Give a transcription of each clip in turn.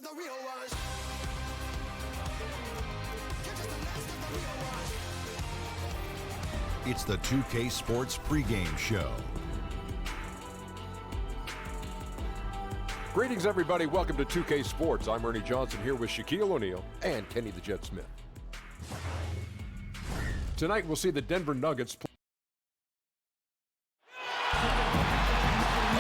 the real ones. You're just the last of the real ones. It's the 2K Sports pregame show. Greetings, everybody. Welcome to 2K Sports. I'm Ernie Johnson here with Shaquille O'Neal and Kenny the Jet Smith. Tonight, we'll see the Denver Nuggets play.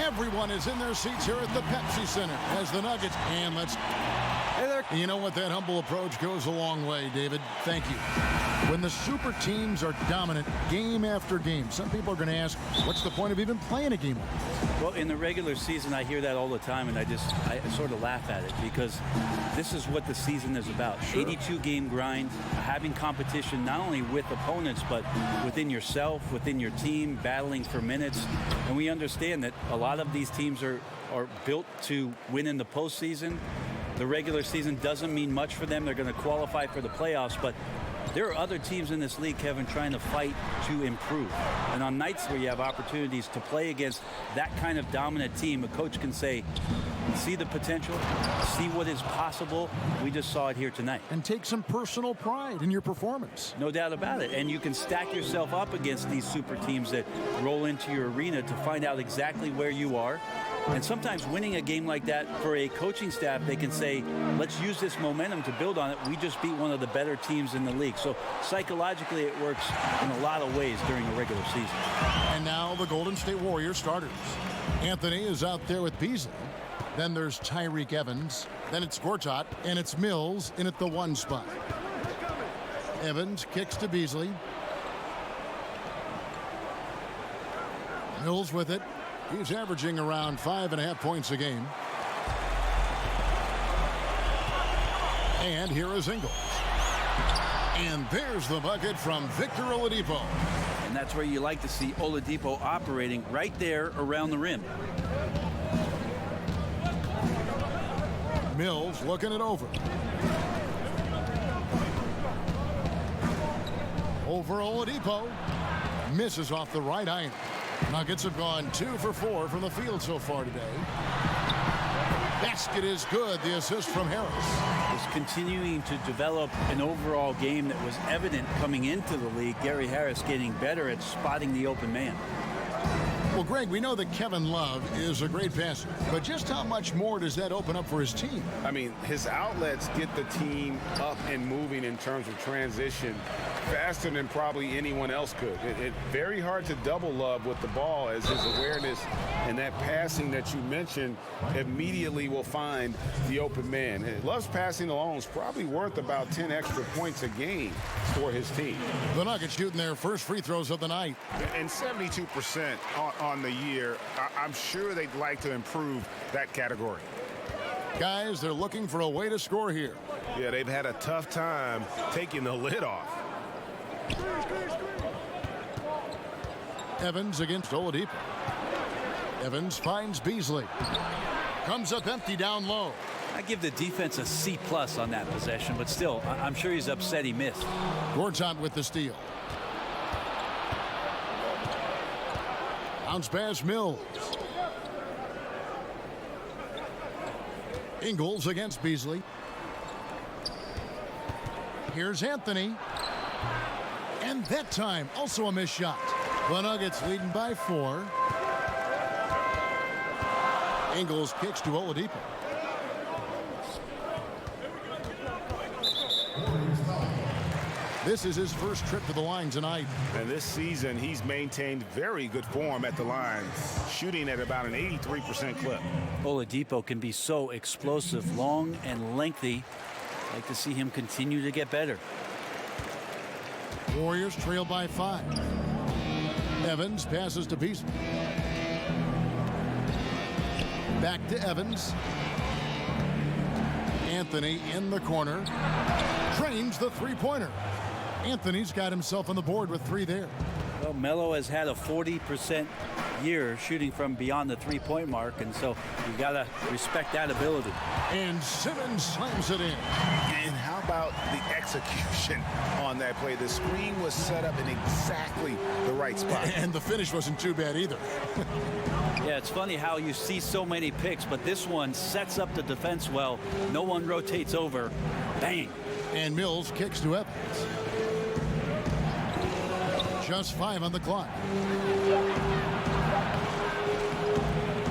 Everyone is in their seats here at the Pepsi Center as the Nuggets, and hey there. You know what? That humble approach goes a long way, David. Thank you. When the super teams are dominant game after game, some people are going to ask, what's the point of even playing a game like this? Well, in the regular season, I hear that all the time, and I sort of laugh at it because this is what the season is about. Sure. 82-game grind, having competition not only with opponents, but within yourself, within your team, battling for minutes. And we understand that a lot of these teams are built to win in the postseason. The regular season doesn't mean much for them. They're going to qualify for the playoffs, but there are other teams in this league, Kevin, trying to fight to improve. And on nights where you have opportunities to play against that kind of dominant team, a coach can say, see the potential, see what is possible. We just saw it here tonight. And take some personal pride in your performance. No doubt about it. And you can stack yourself up against these super teams that roll into your arena to find out exactly where you are. And sometimes winning a game like that for a coaching staff, they can say, let's use this momentum to build on it. We just beat one of the better teams in the league. So psychologically, it works in a lot of ways during a regular season. And now the Golden State Warriors starters. Anthony is out there with Beasley. Then there's Tyreke Evans. Then it's Gortat, and it's Mills in at the 1 spot. Evans kicks to Beasley. Mills with it. He's averaging around 5.5 points a game. And here is Ingles. And there's the bucket from Victor Oladipo. And that's where you like to see Oladipo operating right there around the rim. Mills looking it over. Over Oladipo. Misses off the right iron. Nuggets have gone 2 for 4 from the field so far today. Basket is good. The assist from Harris. Is continuing to develop an overall game that was evident coming into the league. Gary Harris getting better at spotting the open man. Well, Greg, we know that Kevin Love is a great passer, but just how much more does that open up for his team? I mean, his outlets get the team up and moving in terms of transition faster than probably anyone else could. It's very hard to double Love with the ball, as his awareness and that passing that you mentioned immediately will find the open man. And Love's passing alone is probably worth about 10 extra points a game for his team. The Nuggets shooting their first free throws of the night. And 72% on the year. I'm sure they'd like to improve that category. Guys, they're looking for a way to score here. Yeah, they've had a tough time taking the lid off. Evans against Oladipo. Evans finds Beasley. Comes up empty down low. I give the defense a C+ on that possession, but still, I'm sure he's upset he missed. Gortat with the steal. Bounce pass Mills. Ingles against Beasley. Here's Anthony. And that time, also a missed shot. The Nuggets leading by 4. Ingles kicks to Oladipo. This is his first trip to the line tonight. And this season, he's maintained very good form at the line, shooting at about an 83% clip. Oladipo can be so explosive, long and lengthy. I'd like to see him continue to get better. Warriors trail by 5. Evans passes to Beasley. Back to Evans. Anthony in the corner. Trains the three-pointer. Anthony's got himself on the board with 3 there. Well, Melo has had a 40% year shooting from beyond the three-point mark, and so you got to respect that ability. And Simmons slams it in. And how about the execution on that play? The screen was set up in exactly the right spot. And the finish wasn't too bad either. Yeah, it's funny how you see so many picks, but this one sets up the defense well. No one rotates over. Bang. And Mills kicks to Evans. Just 5 on the clock.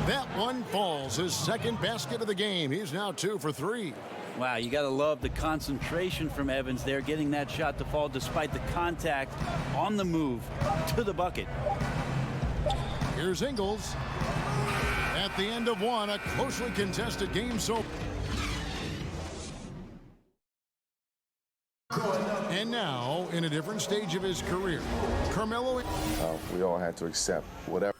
That one falls. His second basket of the game. He's now 2 for 3. Wow, you got to love the concentration from Evans there, getting that shot to fall despite the contact on the move to the bucket. Here's Ingles. At the end of one, a closely contested game so. And now, in a different stage of his career, Carmelo. We all had to accept whatever.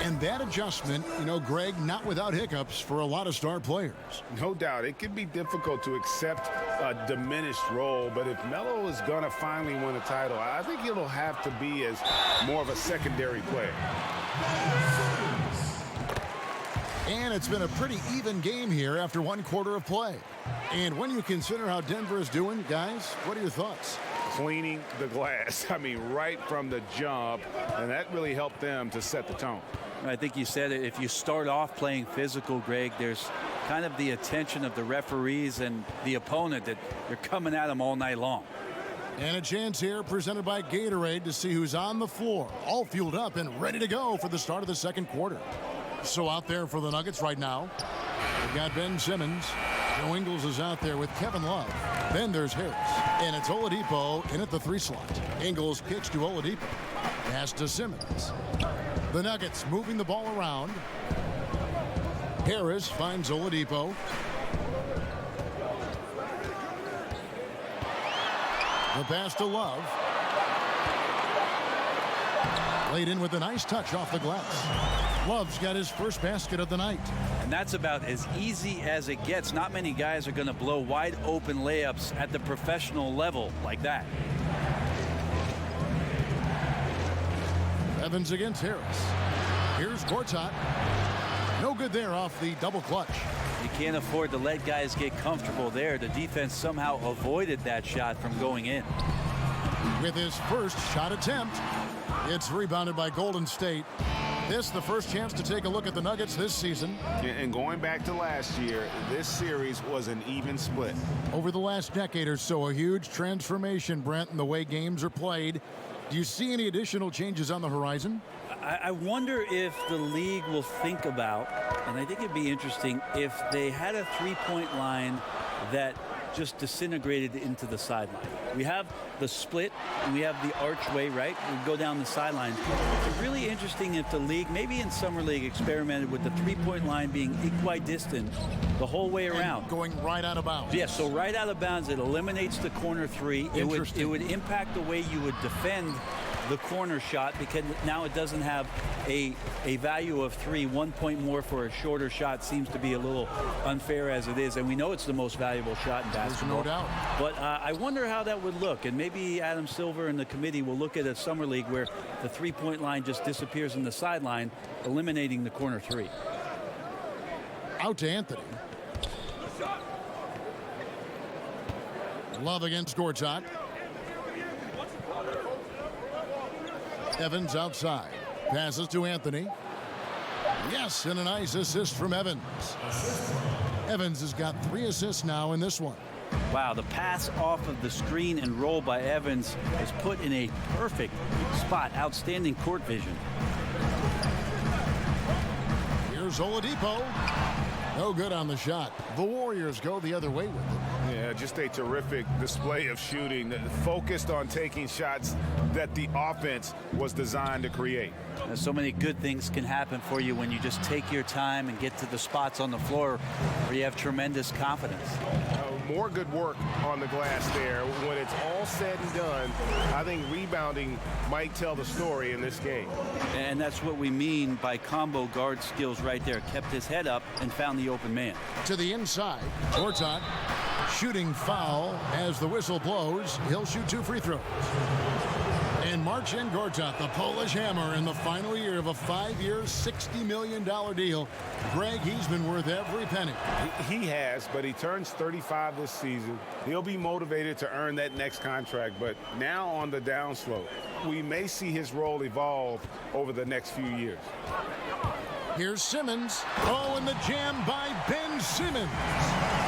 And that adjustment, you know, Greg, not without hiccups for a lot of star players. No doubt. It can be difficult to accept a diminished role, but if Melo is going to finally win a title, I think it'll have to be as more of a secondary player. And it's been a pretty even game here after 1 quarter of play. And when you consider how Denver is doing, guys, what are your thoughts? Cleaning the glass. I mean, right from the jump, and that really helped them to set the tone. I think you said it. If you start off playing physical, Greg, there's kind of the attention of the referees and the opponent that they're coming at them all night long. And a chance here presented by Gatorade to see who's on the floor, all fueled up and ready to go for the start of the second quarter. So out there for the Nuggets right now, we've got Ben Simmons. Joe Ingles is out there with Kevin Love. Then there's Harris. And it's Oladipo in at the 3 slot. Ingles kicks to Oladipo. Pass to Simmons. The Nuggets moving the ball around. Harris finds Oladipo. The pass to Love. Laid in with a nice touch off the glass. Love's got his first basket of the night. And that's about as easy as it gets. Not many guys are going to blow wide open layups at the professional level like that. Evans against Harris. Here's Gortat. No good there off the double clutch. You can't afford to let guys get comfortable there. The defense somehow avoided that shot from going in. With his first shot attempt, it's rebounded by Golden State. This the first chance to take a look at the Nuggets this season. And going back to last year, this series was an even split. Over the last decade or so, a huge transformation, Brent, in the way games are played. Do you see any additional changes on the horizon? I wonder if the league will think about, and I think it'd be interesting, if they had a three-point line that just disintegrated into the sideline. We have the split and we have the archway, right? We go down the sideline. It's really interesting if the league, maybe in Summer League, experimented with the three-point line being equidistant the whole way around. And going right out of bounds. Yeah, so right out of bounds, it eliminates the corner three. It would impact the way you would defend the corner shot, because now it doesn't have a value of 3. 1 point more for a shorter shot seems to be a little unfair as it is, and we know it's the most valuable shot in basketball. There's no doubt. But I wonder how that would look, and maybe Adam Silver and the committee will look at a summer league where the three-point line just disappears in the sideline, eliminating the corner three. Out to Anthony. Love against Gortat. Evans outside. Passes to Anthony. Yes, and a nice assist from Evans. Evans has got 3 assists now in this one. Wow, the pass off of the screen and roll by Evans is put in a perfect spot. Outstanding court vision. Here's Oladipo. No good on the shot. The Warriors go the other way with it. Yeah, just a terrific display of shooting, focused on taking shots that the offense was designed to create. So many good things can happen for you when you just take your time and get to the spots on the floor where you have tremendous confidence. More good work on the glass there. When it's all said and done, I think rebounding might tell the story in this game. And that's what we mean by combo guard skills right there. Kept his head up and found the open man. To the inside. Gortat. Shooting foul as the whistle blows. He'll shoot 2 free throws. And And Marcin Gortat, the Polish hammer, in the final year of a 5-year, $60 million deal. Greg, he's been worth every penny. He has, but he turns 35 this season. He'll be motivated to earn that next contract, but now on the downslope. We may see his role evolve over the next few years. Here's Simmons. Oh, and the jam by Ben Simmons.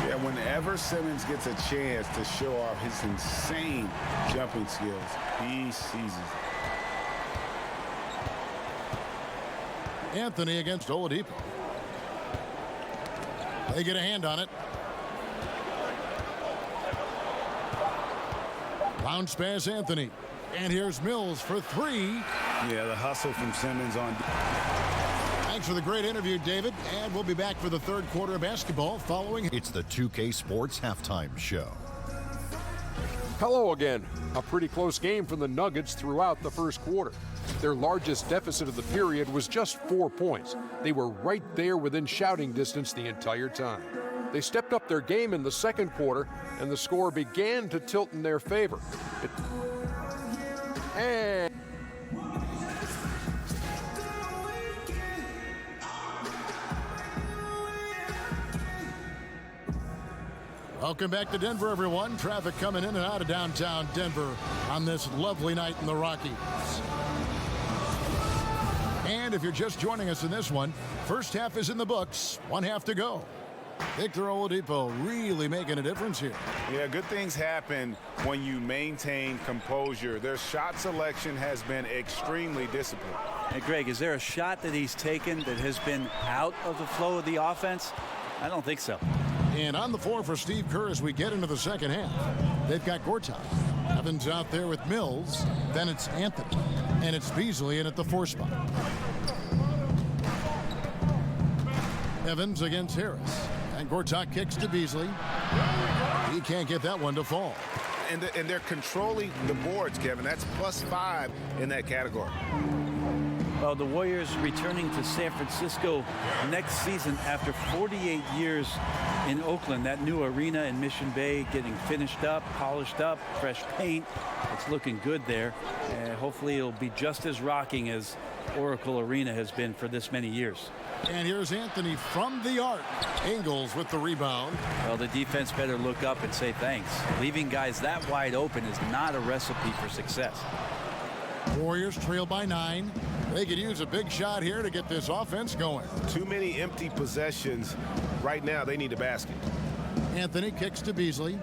Yeah, whenever Simmons gets a chance to show off his insane jumping skills, he seizes it. Anthony against Oladipo. They get a hand on it. Bounce pass Anthony. And here's Mills for three. Yeah, the hustle from Simmons on. Thanks for the great interview, David. And we'll be back for the third quarter of basketball following. It's the 2K Sports Halftime Show. Hello again. A pretty close game for the Nuggets throughout the first quarter. Their largest deficit of the period was just 4 points. They were right there within shouting distance the entire time. They stepped up their game in the second quarter, and the score began to tilt in their favor. And welcome back to Denver, everyone. Traffic coming in and out of downtown Denver on this lovely night in the Rockies. And if you're just joining us in this one, first half is in the books. 1 half to go. Victor Oladipo really making a difference here. Yeah, good things happen when you maintain composure. Their shot selection has been extremely disciplined. Hey, Greg, is there a shot that he's taken that has been out of the flow of the offense? I don't think so. And on the floor for Steve Kerr as we get into the second half. They've got Gortat. Evans out there with Mills. Then it's Anthony. And it's Beasley in at the 4 spot. Evans against Harris. And Gortat kicks to Beasley. He can't get that one to fall. And they're controlling the boards, Kevin. That's +5 in that category. Well, the Warriors returning to San Francisco next season after 48 years in Oakland. That new arena in Mission Bay getting finished up, polished up, fresh paint. It's looking good there. And hopefully it'll be just as rocking as Oracle Arena has been for this many years. And here's Anthony from the arc. Ingles with the rebound. Well, the defense better look up and say thanks. Leaving guys that wide open is not a recipe for success. Warriors trail by 9. They could use a big shot here to get this offense going. Too many empty possessions. Right now, they need a basket. Anthony kicks to Beasley.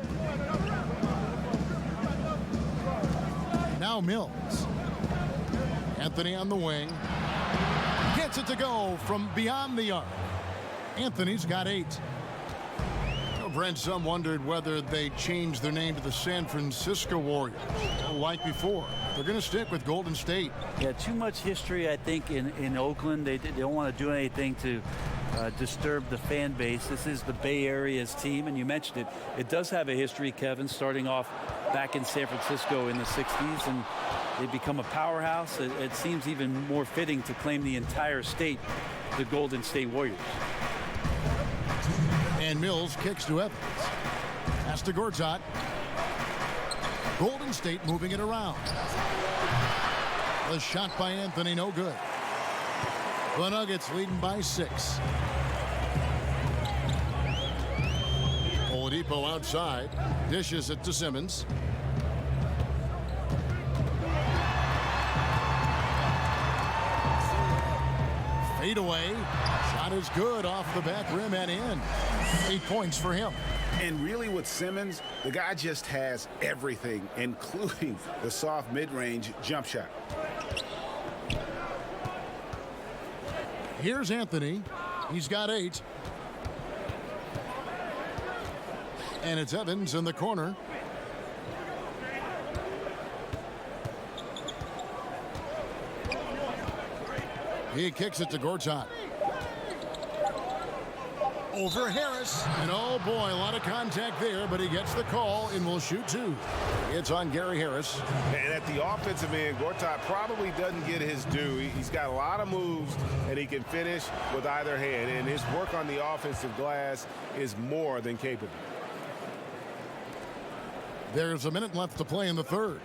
Now Mills. Anthony on the wing. Gets it to go from beyond the arc. Anthony's got 8. Brent, some wondered whether they changed their name to the San Francisco Warriors. Like before, they're going to stick with Golden State. Yeah, too much history, I think, in Oakland. They don't want to do anything to disturb the fan base. This is the Bay Area's team, and you mentioned it. It does have a history, Kevin, starting off back in San Francisco in the 60s, and they become a powerhouse. It seems even more fitting to claim the entire state, the Golden State Warriors. And Mills kicks to Evans. Pass to Gortat. Golden State moving it around. The shot by Anthony, no good. The Nuggets leading by 6. Oladipo outside. Dishes it to Simmons. Fade away. Shot is good off the back rim and in. 8 points for him. And really with Simmons, the guy just has everything, including the soft mid-range jump shot. Here's Anthony. He's got 8. And it's Evans in the corner. He kicks it to Gortat. Over Harris. And oh boy, a lot of contact there, but he gets the call and will shoot 2. It's on Gary Harris. And at the offensive end, Gortat probably doesn't get his due. He's got a lot of moves, and he can finish with either hand. And his work on the offensive glass is more than capable. There's a minute left to play in the third.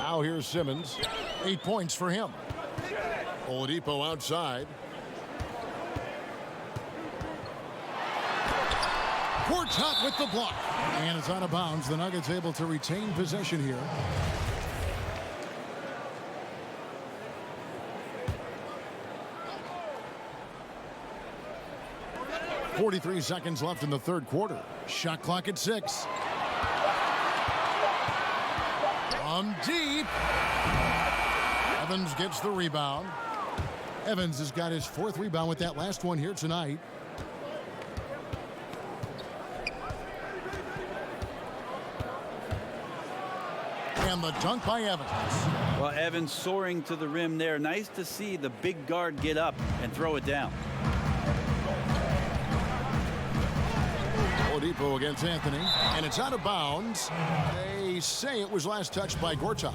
Now here's Simmons. 8 points for him. Oladipo outside. Gortat with the block. And it's out of bounds. The Nuggets able to retain possession here. .43 seconds left in the third quarter. Shot clock at 6. From deep. Evans gets the rebound. Evans has got his 4th rebound with that last one here tonight. And the dunk by Evans. Well, Evans soaring to the rim there. Nice to see the big guard get up and throw it down. Oladipo against Anthony, and it's out of bounds. They say it was last touched by Gortat.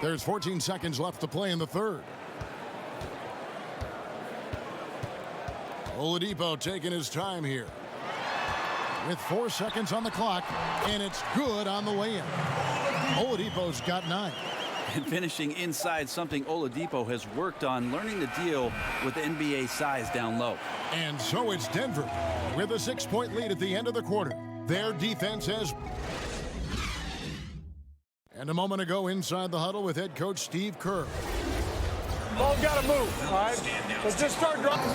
There's 14 seconds left to play in the third. Oladipo taking his time here. With 4 seconds on the clock, and it's good on the way in. Oladipo's got 9. And finishing inside, something Oladipo has worked on, learning to deal with NBA size down low. And so it's Denver with a 6-point lead at the end of the quarter. Their defense has... And a moment ago inside the huddle with head coach Steve Kerr. Ball's got to move, all right? Let's just start dropping.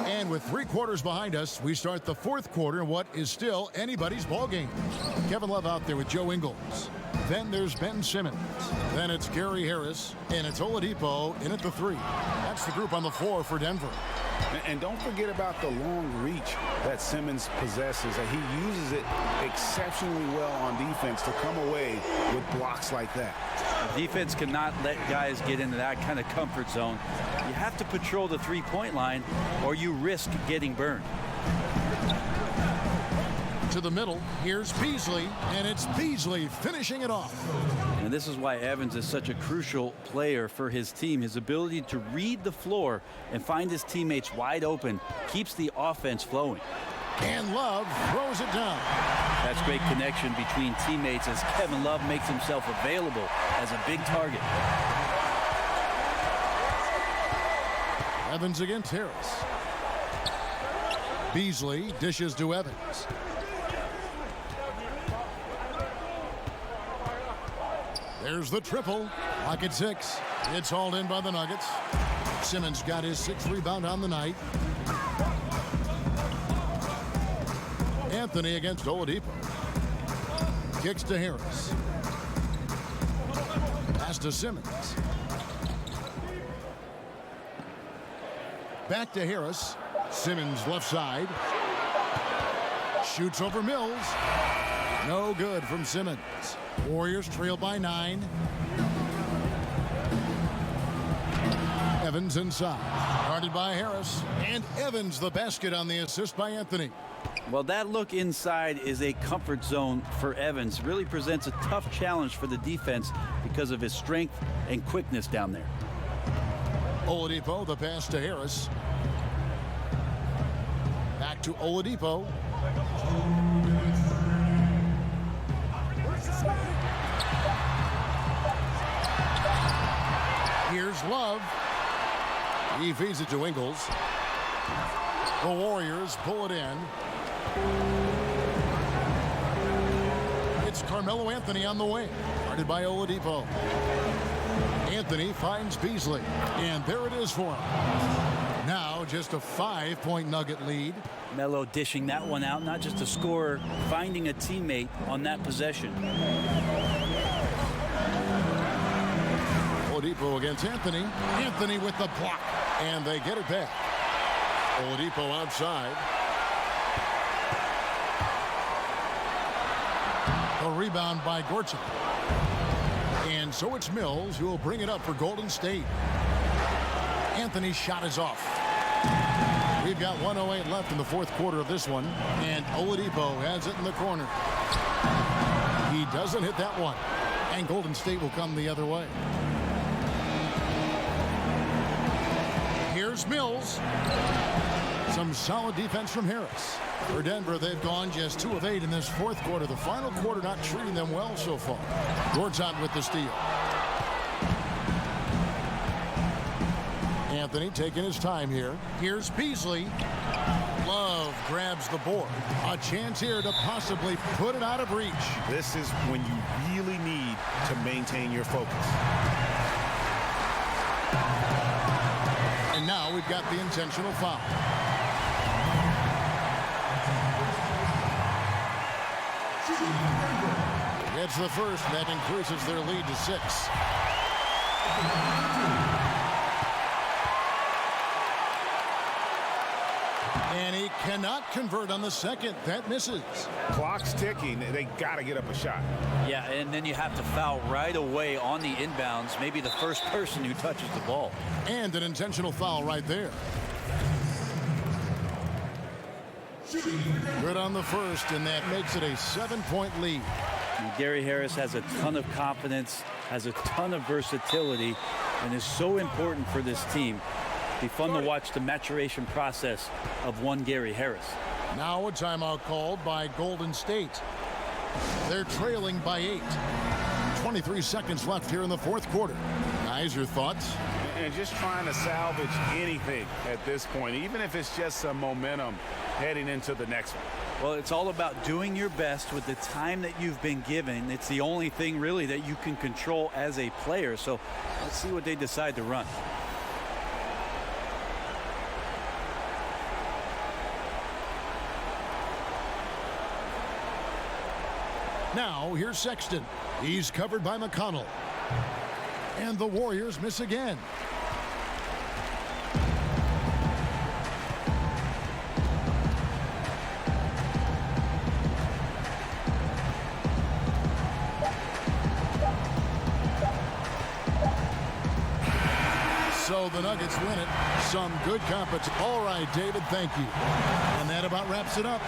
And with 3 quarters behind us, we start the 4th quarter in what is still anybody's ball game. Kevin Love out there with Joe Ingles. Then there's Ben Simmons. Then it's Gary Harris. And it's Oladipo in at the 3. That's the group on the floor for Denver. And don't forget about the long reach that Simmons possesses. He uses it exceptionally well on defense to come away with blocks like that. The defense cannot let guys get into that kind of comfort zone. You have to patrol the 3-point line or you risk getting burned. To the middle, here's Beasley, and it's Beasley finishing it off. And this is why Evans is such a crucial player for his team. His ability to read the floor and find his teammates wide open keeps the offense flowing. And Love throws it down. That's great connection between teammates as Kevin Love makes himself available as a big target. Evans against Harris. Beasley dishes to Evans. There's the triple. Lock at 6. It's hauled in by the Nuggets. Simmons got his 6th rebound on the night. Anthony against Oladipo. Kicks to Harris. Pass to Simmons. Back to Harris. Simmons left side. Shoots over Mills. No good from Simmons. Warriors trail by 9. Evans inside. Guarded by Harris. And Evans the basket on the assist by Anthony. Well, that look inside is a comfort zone for Evans. Really presents a tough challenge for the defense because of his strength and quickness down there. Oladipo, the pass to Harris. Back to Oladipo. Here's Love. He feeds it to Ingles. The Warriors pull it in. It's Carmelo Anthony on the wing. Guarded by Oladipo. Anthony finds Beasley. And there it is for him. Now just a 5-point Nugget lead. Melo dishing that one out, not just a scorer, finding a teammate on that possession. Oladipo against Anthony. Anthony with the block. And they get it back. Oladipo outside. A rebound by Gortat. And so it's Mills who will bring it up for Golden State. Anthony's shot is off. We've got 1:08 left in the 4th quarter of this one. And Oladipo has it in the corner. He doesn't hit that one. And Golden State will come the other way. Here's Here's Mills. Some solid defense from Harris. For Denver, they've gone just 2 of 8 in this fourth quarter. The final quarter not treating them well so far. Gortat with the steal. Anthony taking his time here. Here's Beasley. Love grabs the board. A chance here to possibly put it out of reach. This is when you really need to maintain your focus. And now we've got the intentional foul. It's the first. That increases their lead to 6. And he cannot convert on the second. That misses. Clock's ticking. They got to get up a shot. Yeah, and then you have to foul right away on the inbounds, maybe the first person who touches the ball. And an intentional foul right there. Good on the first, and that makes it a 7-point lead. And Gary Harris has a ton of confidence, has a ton of versatility, and is so important for this team. Be fun to watch the maturation process of one Gary Harris. Now a timeout called by Golden State. They're trailing by 8. 23 seconds left here in the fourth quarter. Guys, your thoughts? And just trying to salvage anything at this point, even if it's just some momentum heading into the next one. Well, it's all about doing your best with the time that you've been given. It's the only thing really that you can control as a player. So let's see what they decide to run. Now, here's Sexton. He's covered by McConnell. And the Warriors miss again. So the Nuggets win it. Some good competition. All right, David, thank you. And that about wraps it up.